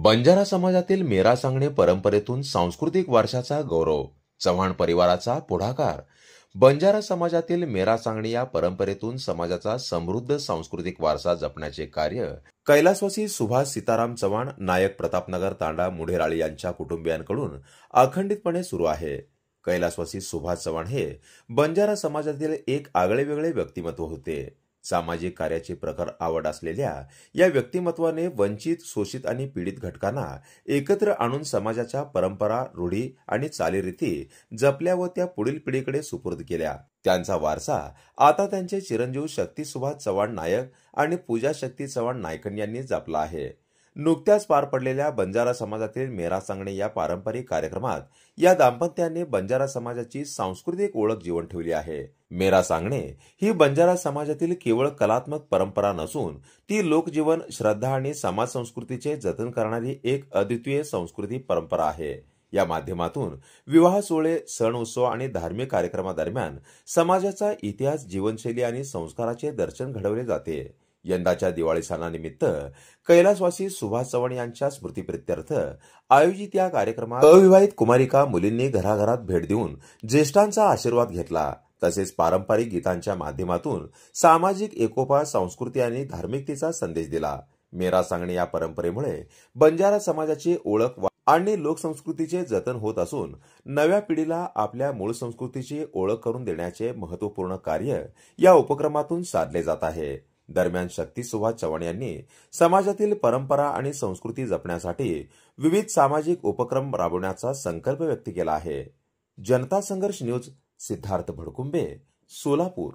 बंजारा समाजातील मेरा सांगणे परंपरेतून सांस्कृतिक वारशाचा गौरव. चव्हाण परिवाराचा पुढाकार. बंजारा समाजातील मेरा सांगणे या परंपरेतून समाजाचा समृद्ध सांस्कृतिक वारसा जपण्याचे कार्य कैलासवासी सुभाष सीताराम चव्हाण, नायक प्रतापनगर तांडा मुढेराळी यांच्या कुटुंबियांकडून अखंडितपणे सुरू आहे. कैलासवासी सुभाष चव्हाण हे बंजारा समाजातील एक आगळेवेगळे व्यक्तिमत्व होते. सामाजिक कार्याची प्रखर आवड असलेल्या या व्यक्तिमत्वाने वंचित, शोषित आणि पीडित घटकांना एकत्र आणून समाजाच्या परंपरा, रूढी आणि चालीरीती जपल्या व त्या पुढील पिढीकडे सुपूर्द केल्या. त्यांचा वारसा आता त्यांचे चिरंजीव शक्ती सुभाष चव्हाण नायक आणि पूजा शक्ती चव्हाण नायकन यांनी जपला आहे. नुकत्याच पार पडलेल्या बंजारा समाजातील मेरा सांगणे या पारंपरिक कार्यक्रमात या दाम्पत्याने बंजारा समाजाची सांस्कृतिक ओळख जीवन ठेवली आहे. मेरा सांगणे ही बंजारा समाजातील केवळ कलात्मक परंपरा नसून ती लोकजीवन, श्रद्धा आणि समाज संस्कृतीचे जतन करणारी एक अद्वितीय सांस्कृतिक परंपरा आहे. या माध्यमातून विवाह सोहळे, सण उत्सव आणि धार्मिक कार्यक्रमादरम्यान समाजाचा इतिहास, जीवनशैली आणि संस्काराचे दर्शन घडवले जाते. यंदाच्या दिवाळी सणानिमित्त कैलासवासी सुभाष चव्हाण यांच्या स्मृतीप्रित्यर्थ आयोजित या कार्यक्रमात अविवाहित कुमारिका मुलींनी घराघरात भेट देऊन ज्येष्ठांचा आशीर्वाद घेतला. तसेच पारंपरिक गीतांच्या माध्यमातून सामाजिक एकोपा, संस्कृती आणि धार्मिकतेचा संदेश दिला. मेरा सांगणे या परंपरेमुळे बंजारा समाजाची ओळख आणि लोकसंस्कृतीचे जतन होत असून नव्या पिढीला आपल्या मूळ संस्कृतीची ओळख करून देण्याचे महत्त्वपूर्ण कार्य या उपक्रमातून साधले जात आहे. दरम्यान शक्ती सुभाष चव्हाण यांनी समाजातील परंपरा आणि संस्कृती जपण्यासाठी विविध सामाजिक उपक्रम राबवण्याचा संकल्प व्यक्त केला आहे. जनता संघर्ष न्यूज, सिद्धार्थ भडकुंबे, सोलापूर.